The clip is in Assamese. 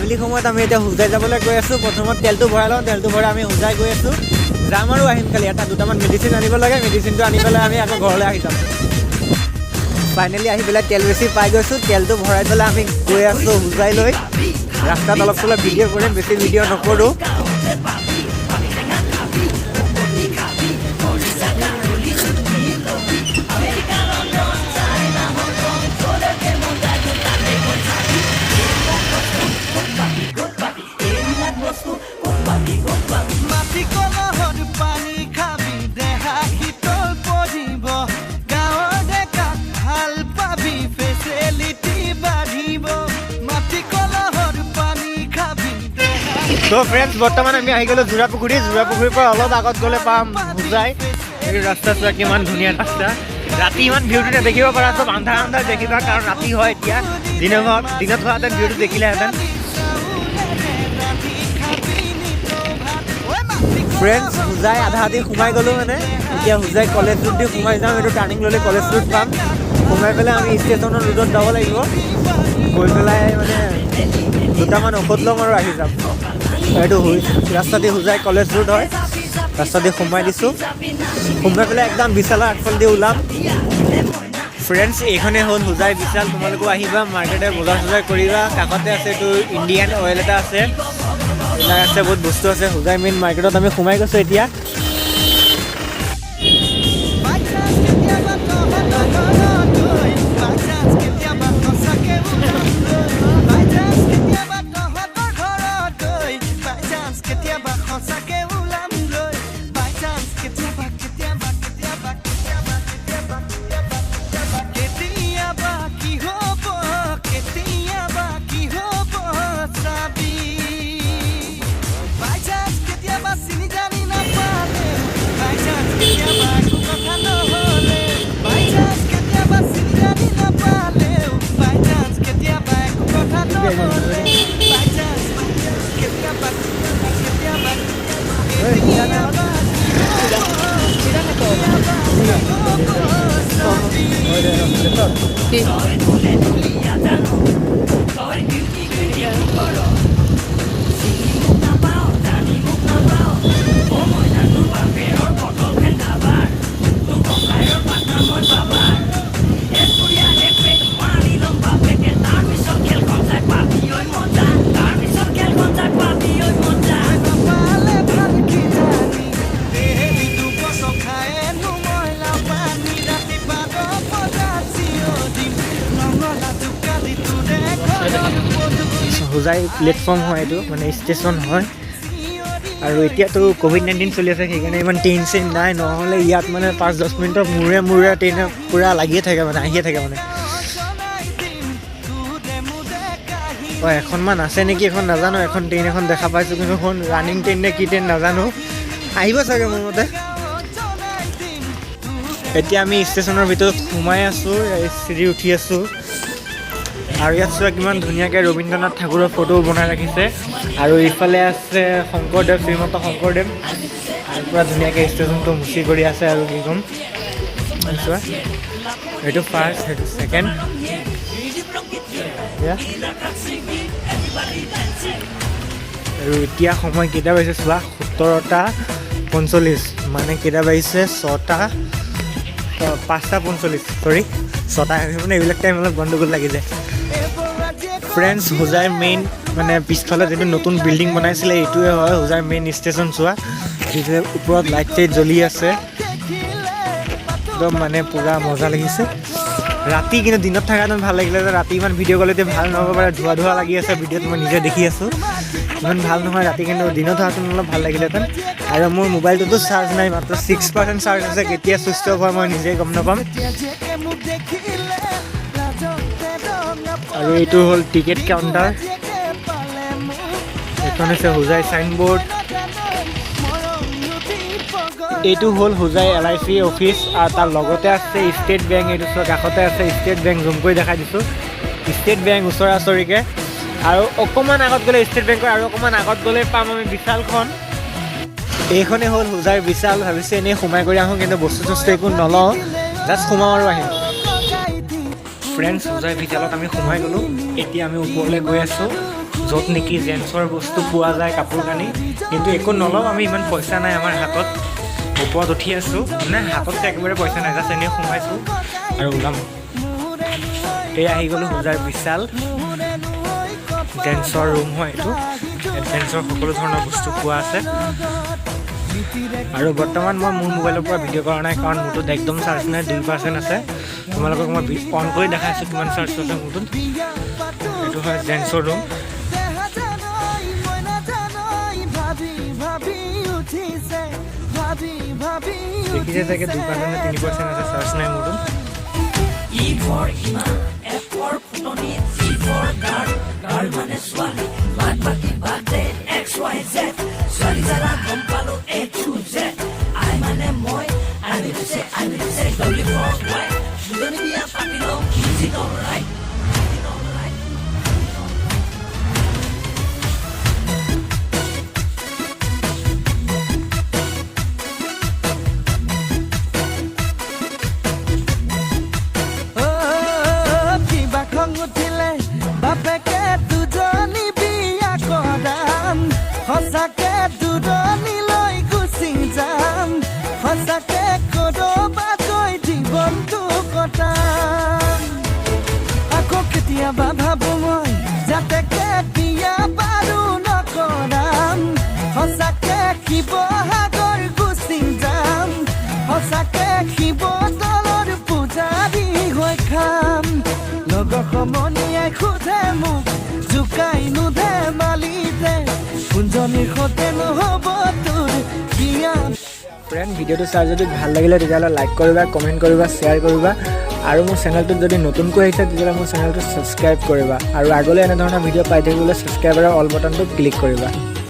আবেলি সময়ত আমি এতিয়া হোজাই যাবলৈ গৈ আছোঁ। প্ৰথমত তেলটো ভৰাই লওঁ, তেলটো ভৰাই আমি হোজাই গৈ আছোঁ। যাম আৰু আহিম খালি এটা দুটামান মেডিচিন আনিব লাগে, মেডিচিনটো আনি পেলাই আমি আকৌ ঘৰলৈ আহি যাম। ফাইনেলি আহি পেলাই তেল বেছি পাই গৈছোঁ, তেলটো ভৰাই পেলাই আমি গৈ আছোঁ হোজাইলৈ। ৰাস্তাত অলপ চলপ ভিডিঅ' কৰিম, বেছি ভিডিঅ' নকৰোঁ। তো ফ্ৰেণ্ডছ, বৰ্তমান আমি আহি গ'লোঁ যোৰা পুখুৰীৰ পৰা অলপ আগত গ'লে পাম হোজাই। এই ৰাস্তা চোৱা কিমান ধুনীয়া ৰাস্তা। ৰাতি ইমান ভিউটো নেদেখিব পাৰা, চব আন্ধাৰ আন্ধাৰ দেখিবা, কাৰণ ৰাতি হয় এতিয়া। দিনত হোৱাহেঁতেন ভিউটো দেখিলেহেঁতেন। ফ্ৰেণ্ডছ, হোজাই আধা আধি সোমাই গ'লোঁ মানে। এতিয়া হোজাই কলেজ ৰোড দি সোমাই যাম, এইটো টাৰ্ণিং ল'লে কলেজ ৰোড পাম। সোমাই পেলাই আমি ষ্টেচনৰ ৰোডত যাব লাগিব। গৈ পেলাই মানে দুটামান ঔষধ ল'ম আৰু আহি যাম। এইটো ৰাস্তা দি হোজাই কলেজ ৰোড হয়, ৰাস্তা দি সোমাই দিছোঁ। সোমাই পেলাই একদম বিশালৰ আগফাল দি ওলাম। ফ্ৰেণ্ডছ, এইখনেই হ'ল হোজাই বিশাল। তোমালোকেও আহিবা, মাৰ্কেটে বজাৰ চজাৰ কৰিবা। কাষতে আছে এইটো ইণ্ডিয়ান অইল এটা আছে, এইবিলাক আছে, বহুত বস্তু আছে। হোজাই মেইন মাৰ্কেটত আমি সোমাই গৈছোঁ এতিয়া। হোজাই প্লেটফৰ্ম হয়, এইটো মানে ষ্টেচন হয়। আৰু এতিয়াতো ক'ভিড-19 চলি আছে, সেইকাৰণে ইমান ট্ৰেইন চেইন নাই। নহ'লে ইয়াত মানে 5-10 মিনিটৰ মূৰে ট্ৰেইন পূৰা লাগিয়ে থাকে মানে, আহিয়ে থাকে মানে। এখনমান আছে নেকি, এখন নাজানো। এখন ট্ৰেইন এখন দেখা পাইছোঁ, কিন্তু এখন ৰানিং ট্ৰেইন নে কি ট্ৰেইন নাজানো। আহিব চাগে মোৰ মতে। এতিয়া আমি ষ্টেচনৰ ভিতৰত সোমাই আছোঁ, চিৰি উঠি আছোঁ। আৰু ইয়াত চোৱা কিমান ধুনীয়াকৈ ৰবীন্দ্ৰনাথ ঠাকুৰৰ ফটো বনাই ৰাখিছে। আৰু ইফালে আছে শংকৰদেৱ, শ্ৰীমন্ত শংকৰদেৱ। আৰু পূৰা ধুনীয়াকৈ ষ্টেচনটো মুচি কৰি আছে। আৰু কি ক'ম, চোৱা, সেইটো ফাৰ্ষ্ট, সেইটো ছেকেণ্ড। আৰু এতিয়া সময় কেইটা বাজিছে চোৱা, 17:45। মানে কেইটা বাজিছে, 5:45, চৰি 6টা। মানে এইবিলাক টাইম অলপ গণ্ডগোল লাগি যায়। ফ্ৰেণ্ডছ, হোজাই মেইন মানে পিছফালে যিটো নতুন বিল্ডিং বনাইছিলে, এইটোৱে হয় হোজাই মেইন ষ্টেচন। চোৱা, যিটো ওপৰত লাইট চাইট জ্বলি আছে, একদম মানে পূৰা মজা লাগিছে। ৰাতি কিন্তু দিনত থকাহেঁতেন ভাল লাগিলে। ৰাতি ইমান ভিডিঅ' ক'লে এতিয়া ভাল নহ'ব পাৰে, ধোৱা লাগি আছে ভিডিঅ'ত, মই নিজে দেখি আছোঁ। ইমান ভাল নহয় ৰাতি, কিন্তু দিনত হোৱাহেঁতেন অলপ ভাল লাগিলেহেঁতেন। আৰু মোৰ মোবাইলটোতো চাৰ্জ নাই, মাত্ৰ 6% চাৰ্জ আছে। কেতিয়া চুইচ অফ হয় মই নিজেই গম নাপাম। আৰু এইটো হ'ল টিকেট কাউণ্টাৰ। এইখন হৈছে হোজাই চাইনবোৰ্ড। এইটো হ'ল হোজাই LIC অফিচ, আৰু তাৰ লগতে আছে ষ্টেট বেংক। এইটো চোৱা, কাষতে আছে ষ্টেট বেংক। জুম কৰি দেখাই দিছোঁ, ষ্টেট বেংক ওচৰা ওচৰিকৈ। আৰু অকণমান আগত গ'লে ষ্টেট বেংকৰ, আৰু অকণমান আগত গ'লে পাম আমি বিশালখন। এইখনেই হ'ল হোজাই বিশাল। ভাবিছোঁ এনেই সোমাই কৰি আহোঁ, কিন্তু বস্তু চস্তু একো নলওঁ, জাষ্ট সোমাওঁ আৰু আহিম। ফ্ৰেণ্ডছ, হোজাই বিশালত আমি সোমাই গ'লোঁ। এতিয়া আমি ওপৰলৈ গৈ আছোঁ, য'ত নেকি জেন্টছৰ বস্তু পোৱা যায় কাপোৰ কানি, কিন্তু একো নলওঁ আমি, ইমান পইচা নাই আমাৰ হাতত। ওপৰত উঠি আছোঁ মানে হাতত একেবাৰে পইচা নাই, জাষ্ট এনেই সোমাইছোঁ আৰু ওলাম। এই আহি গ'লোঁ হোজাই বিশাল, জেন্টছৰ ৰুম হয় এইটো। জেন্টছৰ সকলো ধৰণৰ বস্তু পোৱা আছে। আৰু বৰ্তমান মই মোৰ মোবাইলৰ পৰা ভিডিঅ' কৰা নাই, কাৰণ মোৰটোত একদম চাৰ্জ নাই, 2% আছে। তোমালোকক মই অন কৰি দেখাইছোঁ কিমান চাৰ্জ আছে মোৰটোত। এইটো হয় জেন্টছৰ ৰুম। দেখিছে চাগে 2% নে 3% আছে, চাৰ্জ নাই মোৰটোত। উঠিলে বাপেকে দুজনী বিয়া কৰাম, সঁচাকে দুজনীলৈ গুচি যাম, সঁচাকে কৰবাকৈ জীৱনটো কটাম। আকৌ কেতিয়াবা ভাবো মই যাতেকে বিয়া বাৰু নকৰাম, সঁচাকে শিৱসাগৰ গুচি যাম, সঁচাকে শিৱদৌলৰ পূজাৰী হৈ খাম। লগৰ সমনীয়াই সোধে মোক জোকাই নোধে মালিতে, কোনজনীৰ সতে নহ'ব তোৰ বিয়া। ফ্ৰেণ্ড, ভিডিঅ'টো চাই যদি ভাল লাগিলে তেতিয়াহ'লে লাইক কৰিবা, কমেণ্ট কৰিবা, শ্বেয়াৰ কৰিবা, আৰু মোৰ চেনেলটোত যদি নতুনকৈ আহিছে তেতিয়াহ'লে মোৰ চেনেলটো ছাবস্ক্ৰাইব কৰিবা, আৰু আগলৈ এনেধৰণৰ ভিডিঅ' পাই থাকিবলৈ ছাবস্ক্ৰাইবাৰৰ অল বটনটো ক্লিক কৰিবা।